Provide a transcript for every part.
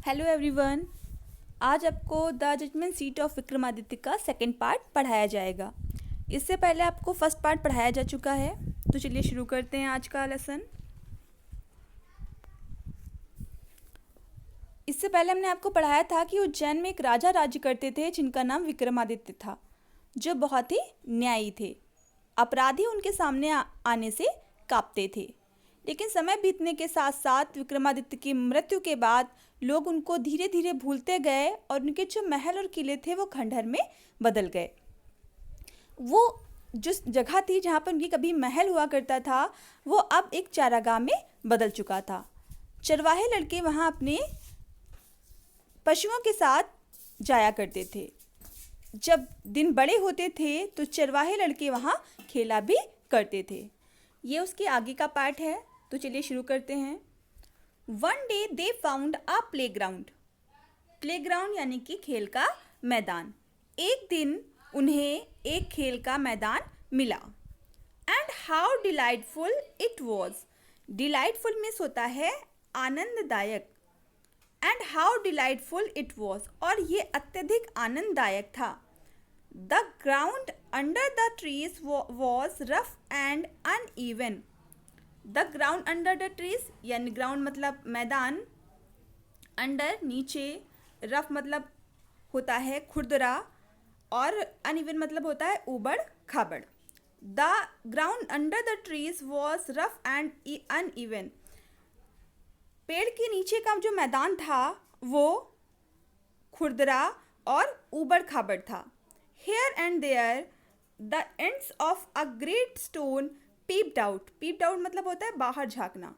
Hello everyone. आज आपको the judgement seat of Vikramaditya का सेकंड पार्ट पढ़ाया जाएगा। इससे पहले आपको फर्स्ट पार्ट पढ़ाया जा चुका है, तो चलिए शुरू करते हैं आज का लेसन। इससे पहले हमने आपको पढ़ाया था कि उज्जैन में एक राजा राज्य करते थे जिनका नाम विक्रमादित्य था, जो बहुत ही न्यायी थे। अपराधी उनके सामने आने से कांपते थे। लेकिन समय बीतने के साथ साथ विक्रमादित्य की मृत्यु के बाद लोग उनको धीरे धीरे भूलते गए और उनके जो महल और किले थे वो खंडहर में बदल गए। वो जिस जगह थी जहाँ पर उनकी कभी महल हुआ करता था वो अब एक चारागाह में बदल चुका था। चरवाहे लड़के वहाँ अपने पशुओं के साथ जाया करते थे। जब दिन बड़े होते थे तो चरवाहे लड़के वहाँ खेला भी करते थे। ये उसके आगे का पार्ट है, तो चलिए शुरू करते हैं। One day they found a playground. Playground यानी कि खेल का मैदान। एक दिन उन्हें एक खेल का मैदान मिला। And how delightful it was. Delightful means होता है आनंददायक। And how delightful it was, और ये अत्यधिक आनंददायक था। The ground under the trees was rough and uneven. The ground under the trees यानी ग्राउंड मतलब मैदान, अंडर नीचे, रफ मतलब होता है खुरदरा, और अनइवन मतलब होता है ऊबड़ खाबड़। The ground under the trees was rough and uneven. पेड़ के नीचे का जो मैदान था वो खुरदरा और ऊबड़ खाबड़ था। Here and there, the ends of a great stone peeped out. Peeped out मतलब होता है बाहर झांकना।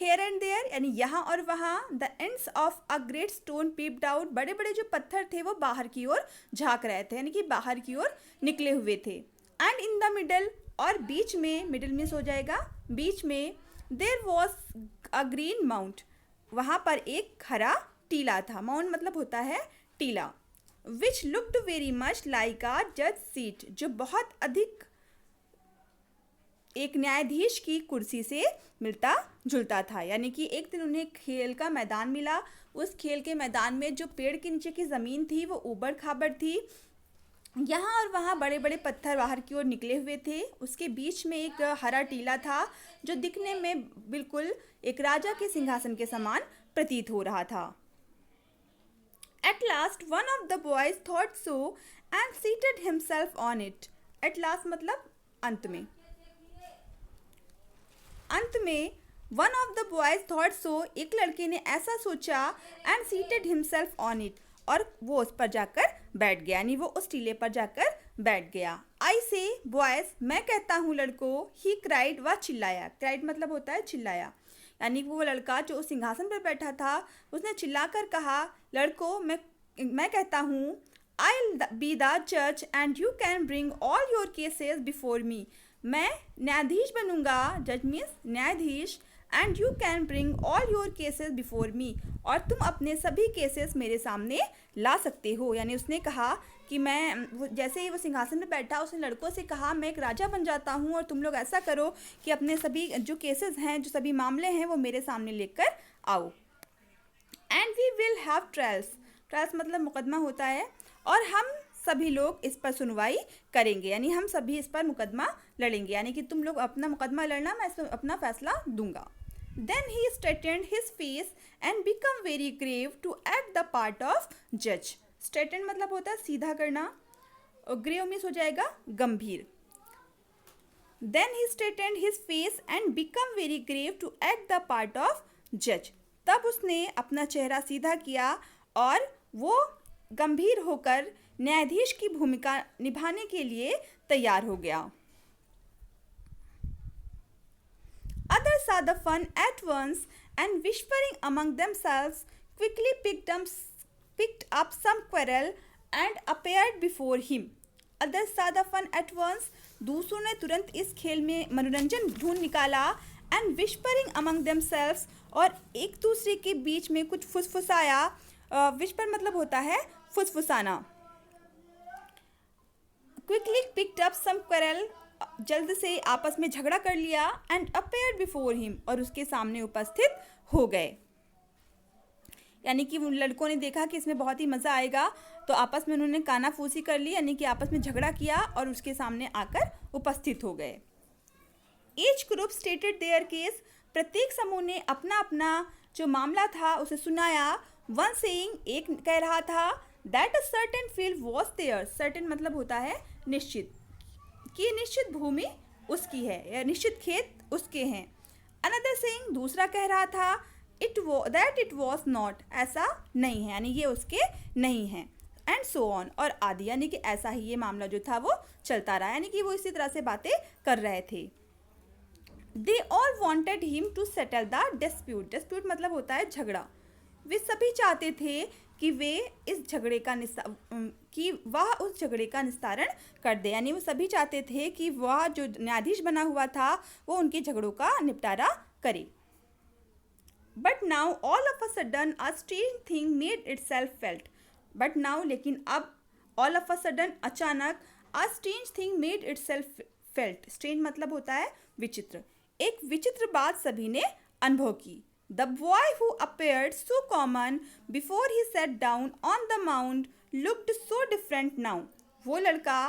Here and there यानी यहाँ और वहाँ। The ends of a great stone peeped out, बड़े बड़े जो पत्थर थे वो बाहर की ओर झांक रहे थे, यानी कि बाहर की ओर निकले हुए थे। And in the middle, और बीच में, middle में हो जाएगा बीच में, there was a green mount. वहाँ पर एक हरा टीला था। माउंट मतलब होता है टीला। Which looked very much like a judge seat, जो बहुत अधिक एक न्यायाधीश की कुर्सी से मिलता जुलता था। यानी कि एक दिन उन्हें खेल का मैदान मिला। उस खेल के मैदान में जो पेड़ के नीचे की ज़मीन थी वो ऊबड़ खाबड़ थी। यहाँ और वहाँ बड़े बड़े पत्थर बाहर की ओर निकले हुए थे। उसके बीच में एक हरा टीला था जो दिखने में बिल्कुल एक राजा के सिंहासन के समान प्रतीत हो रहा था। At last one of the boys thought so and seated himself on it. At last मतलब अंत में। अंत में one of the boys thought so, एक लड़के ने ऐसा सोचा, and seated himself on it, और वो उस पर जाकर बैठ गया, यानी वो उस टीले पर जाकर बैठ गया। I say boys, मैं कहता हूँ लड़कों, he cried, वह चिल्लाया। cried मतलब होता है चिल्लाया, यानी वो लड़का जो उस सिंहासन पर बैठा था उसने चिल्लाकर कहा, लड़कों मैं कहता हूँ, I'll be the judge and you can bring all your cases before me. मैं न्यायाधीश बनूंगा, जज मीन्स न्यायाधीश, and you can bring all your cases before me, और तुम अपने सभी केसेस मेरे सामने ला सकते हो। यानी उसने कहा कि मैं, जैसे ही वो सिंहासन में बैठा उसने लड़कों से कहा मैं एक राजा बन जाता हूँ और तुम लोग ऐसा करो कि अपने सभी जो केसेस हैं, जो सभी मामले हैं वो मेरे सामने लेकर आओ। And we will have trials. Trials मतलब मुकदमा होता है, और हम सभी लोग इस पर सुनवाई करेंगे, यानी हम सभी इस पर मुकदमा लड़ेंगे, यानी कि तुम लोग अपना मुकदमा लड़ना, मैं इस पर अपना फैसला दूंगा। Then he straightened his face and become very grave to act the part of judge. Straighten मतलब होता है सीधा करना, और grave मीन्स हो जाएगा गंभीर। Then he straightened his face and become very grave to act the part of judge. तब उसने अपना चेहरा सीधा किया और वो गंभीर होकर न्यायाधीश की भूमिका निभाने के लिए तैयार हो गया। Others saw the fun at once and whispering among themselves quickly picked up some quarrel and appeared before him. Others saw the fun at once, दूसरों ने तुरंत इस खेल में मनोरंजन ढूंढ निकाला, and whispering among themselves, और एक दूसरे के बीच में कुछ फुसफुसाया। विस्पर मतलब होता है फुसफुसाना। Quickly picked up some quarrel, जल्द से आपस में झगड़ा कर लिया, एंड appeared before him, और उसके सामने उपस्थित हो गए। यानी कि उन लड़कों ने देखा कि इसमें बहुत ही मज़ा आएगा, तो आपस में उन्होंने कानाफूसी कर ली, यानी कि आपस में झगड़ा किया और उसके सामने आकर उपस्थित हो गए। Each group stated there case, प्रत्येक समूह ने अपना अपना जो मामला था उसे सुनाया। वन सेइंग, एक कह रहा था that a certain field was there, certain मतलब होता है निश्चित, कि निश्चित भूमि उसकी है या निश्चित खेत उसके हैं। अनदर सेइंग, दूसरा कह रहा था दैट इट वॉज नॉट, ऐसा नहीं है, यानी ये उसके नहीं है। एंड सो ऑन, और आदि, यानी कि ऐसा ही ये मामला जो था वो चलता रहा, यानी कि वो इसी तरह से बातें कर रहे थे। They all wanted him to settle the dispute, dispute मतलब होता है झगड़ा। वे सभी चाहते थे कि वह उस झगड़े का निस्तारण कर दे, यानी वो सभी चाहते थे कि वह जो न्यायाधीश बना हुआ था वो उनके झगड़ों का निपटारा करे। But now all of a sudden a strange thing made itself felt, but now लेकिन अब, ऑल ऑफ अ सडन अचानक, a strange thing made itself felt, strange मतलब होता है विचित्र, एक विचित्र बात सभी ने अनुभव की। The boy who appeared so common before he sat down on the mound looked so different now. वो लड़का,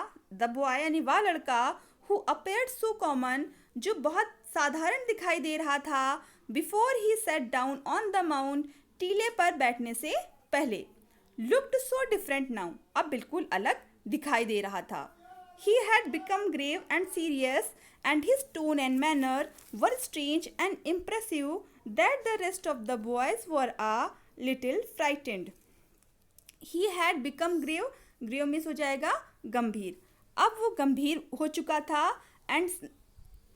the boy यानी वह लड़का, who appeared so common, जो बहुत साधारण दिखाई दे रहा था, before he sat down on the mound, टीले पर बैठने से पहले, looked so different now, अब बिल्कुल अलग दिखाई दे रहा था। He had become grave and serious, and his tone and manner were strange and impressive that the rest of the boys were a little frightened. He had become grave, grave means हो जाएगा गंभीर, अब वो गंभीर हो चुका था,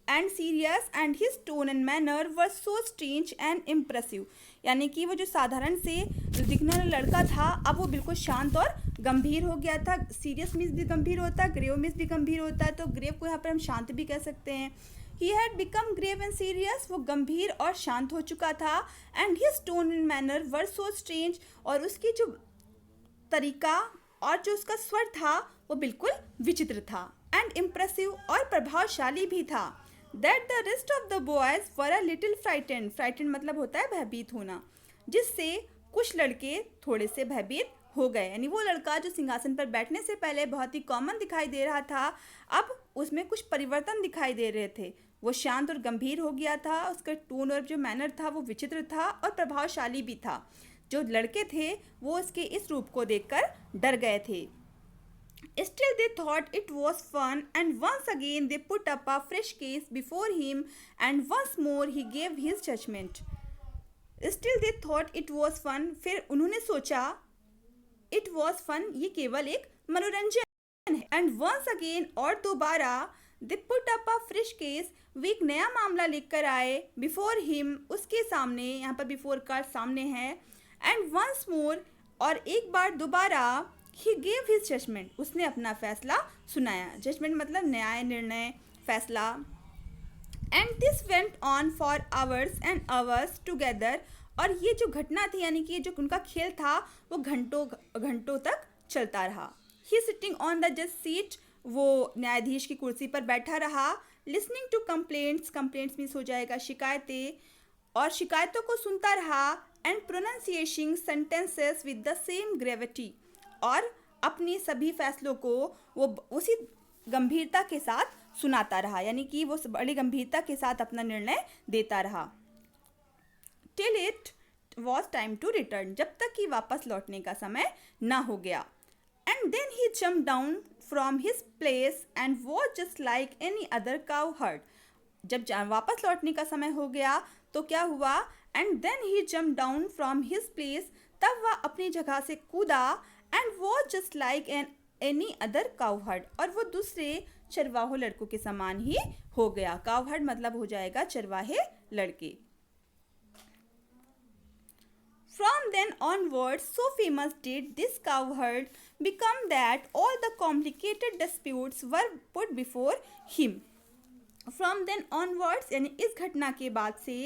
and serious and his tone and manner were so strange and impressive, यानी कि वो जो साधारण से दिखने वाला लड़का था अब वो बिल्कुल शांत और गंभीर हो गया था। सीरियस मीन्स भी गंभीर होता है, ग्रेव मीन्स भी गंभीर होता है, तो ग्रेव को यहाँ पर हम शांत भी कह सकते हैं। He had become grave and serious, वो गंभीर और शांत हो चुका था। and his tone and manner were so strange, और उसकी जो तरीका और जो उसका स्वर था वो बिल्कुल विचित्र था। and impressive, और प्रभावशाली भी था। that the rest of the boys were a little frightened, frightened मतलब होता है भयभीत होना, जिससे कुछ लड़के थोड़े से भयभीत हो गए, यानी वो लड़का जो सिंहासन पर बैठने से पहले बहुत ही कॉमन दिखाई दे रहा था, अब उसमें कुछ परिवर्तन दिखाई दे रहे थे, वो शांत और गंभीर हो गया था, उसका टोन और जो मैनर था वो विचित्र था और प्रभावशाली भी था। जो लड़के थे वो उसके इस रूप को देखकर डर गए थे। Still they thought it was fun, and once again they put up a fresh case before him, and once more he gave his judgment. Still they thought it was fun, फिर उन्होंने सोचा it was fun, ये केवल एक मनोरंजन है। and once again, और दोबारा, they put up a fresh case, वे एक नया मामला लेकर आए, before him, उसके सामने, यहाँ पर before का सामने है, and once more, और एक बार दोबारा, he gave his judgment, उसने अपना फैसला सुनाया। judgment मतलब न्याय, निर्णय, फैसला। and this went on for hours and hours together, और ये जो घटना थी यानी कि ये जो उनका खेल था वो घंटों तक चलता रहा। he sitting on the judge seat, वो न्यायाधीश की कुर्सी पर बैठा रहा। listening to complaints, complaints means हो जाएगा शिकायतें, और शिकायतों को सुनता रहा। and pronouncing sentences with the same gravity, और अपनी सभी फैसलों को वो उसी गंभीरता के साथ सुनाता रहा, यानी कि वो बड़ी गंभीरता के साथ अपना निर्णय देता रहा। Till it was time to return, जब तक कि वापस लौटने का समय ना हो गया। And then he jump down from his place and was just like any other cowherd, जब वापस लौटने का समय हो गया तो क्या हुआ? And then he jump down from his place, तब वह अपनी जगह से कूदा। And was just like any other cowherd, और वो दूसरे चरवाहो लड़कों के समान ही हो गया। काउहर्ड मतलब हो जाएगा चरवाहे लड़के। From then onwards, so famous did this cowherd become that all the complicated disputes were put before him. From then onwards, यानी इस घटना के बाद से,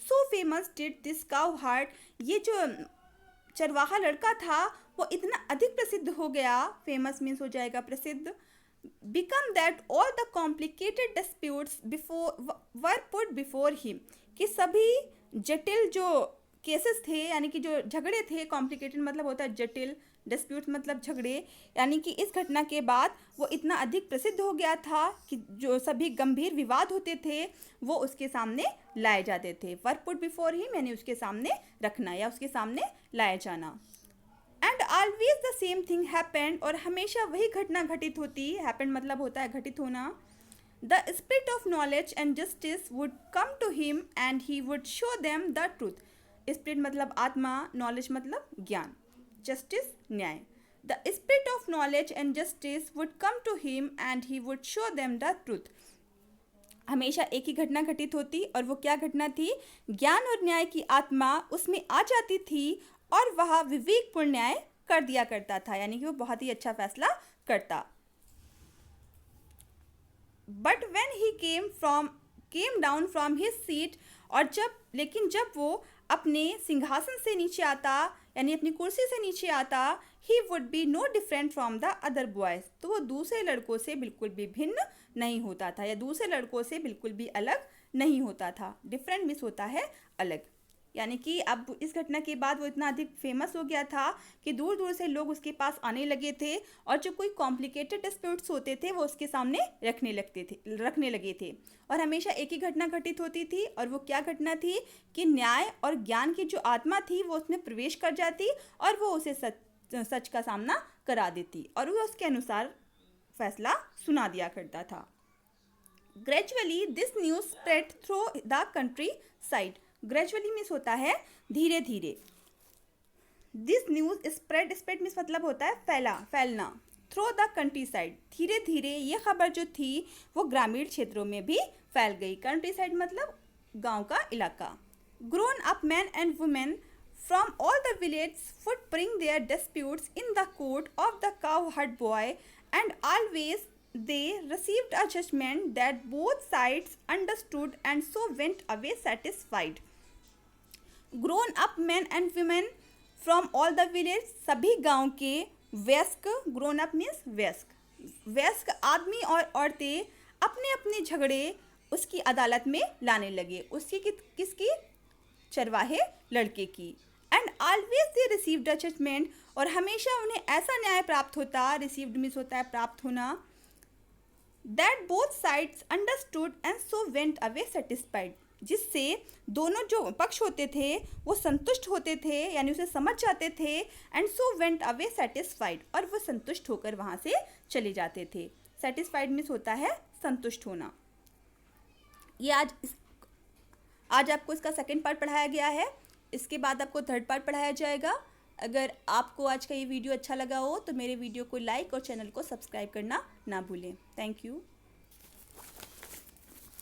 so famous did this cowherd, ये जो चरवाहा लड़का था वो इतना अधिक प्रसिद्ध हो गया, फेमस मीन्स हो जाएगा प्रसिद्ध, become that all the complicated disputes were put before him, कि सभी जटिल जो केसेस थे, यानी कि जो झगड़े थे, कॉम्प्लिकेटेड मतलब होता है जटिल, डिस्प्यूट मतलब झगड़े, यानी कि इस घटना के बाद वो इतना अधिक प्रसिद्ध हो गया था कि जो सभी गंभीर विवाद होते थे वो उसके सामने लाए जाते थे। वर्क पुट बिफोर ही, मैंने उसके सामने रखना या उसके सामने लाया जाना। And always the same thing happened, और हमेशा वही घटना घटित होती, हैपेंड मतलब होता है घटित होना। The spirit of knowledge and justice would come to him and he would show them the truth. Spirit मतलब आत्मा, नॉलेज मतलब ज्ञान, जस्टिस न्याय। The spirit of knowledge and justice would come to him and he would show them the truth. हमेशा एक ही घटना घटित होती, और वो क्या घटना थी? ज्ञान और न्याय की आत्मा उसमें आ जाती थी और वह विवेकपूर्ण न्याय कर दिया करता था, यानी कि वो बहुत ही अच्छा फैसला करता। But when he came down from his seat, और जब वो अपने सिंहासन से नीचे आता, यानी अपनी कुर्सी से नीचे आता, he would be no different from the other boys, तो वो दूसरे लड़कों से बिल्कुल भी भिन्न नहीं होता था, या दूसरे लड़कों से बिल्कुल भी अलग नहीं होता था। डिफरेंट मिस होता है अलग, यानी कि अब इस घटना के बाद वो इतना अधिक फेमस हो गया था कि दूर दूर से लोग उसके पास आने लगे थे, और जो कोई कॉम्प्लिकेटेड डिस्प्यूट्स होते थे वो उसके सामने रखने लगे थे। और हमेशा एक ही घटना घटित होती थी, और वो क्या घटना थी कि न्याय और ज्ञान की जो आत्मा थी वो उसमें प्रवेश कर जाती, और वो उसे सच का सामना करा देती, और वो उसके अनुसार फैसला सुना दिया करता था। Gradually this news spread through the country side. Gradually means होता है धीरे धीरे। दिस न्यूज़ स्प्रेड मीन्स मतलब होता है फैलना। थ्रू द कंट्री साइड, धीरे धीरे ये खबर जो थी वो ग्रामीण क्षेत्रों में भी फैल गई। कंट्री साइड मतलब गांव का इलाका। Grown up man and women from all the village would bring their disputes in the court of the cowherd boy, and always they received a judgment that both sides understood and so went away satisfied. Grown up men and women from all the village, सभी गांव के वयस्क, grown up means वयस्क आदमी और औरतें अपने अपने झगड़े उसकी अदालत में लाने लगे। उसकी किसकी? चरवाहे लड़के की। And always they received a judgment, और हमेशा उन्हें ऐसा न्याय प्राप्त होता, रिसीव्ड मीन्स होता है प्राप्त होना, that both sides understood and so went away satisfied, जिससे दोनों जो पक्ष होते थे वो संतुष्ट होते थे, यानी उसे समझ जाते थे, and so went away satisfied, और वो संतुष्ट होकर वहाँ से चले जाते थे। satisfied मीन्स होता है संतुष्ट होना। ये आज आपको इसका सेकंड पार्ट पढ़ाया गया है, इसके बाद आपको थर्ड पार्ट पढ़ाया जाएगा। अगर आपको आज का ये वीडियो अच्छा लगा हो तो मेरे वीडियो को लाइक और चैनल को सब्सक्राइब करना ना भूलें। Thank you.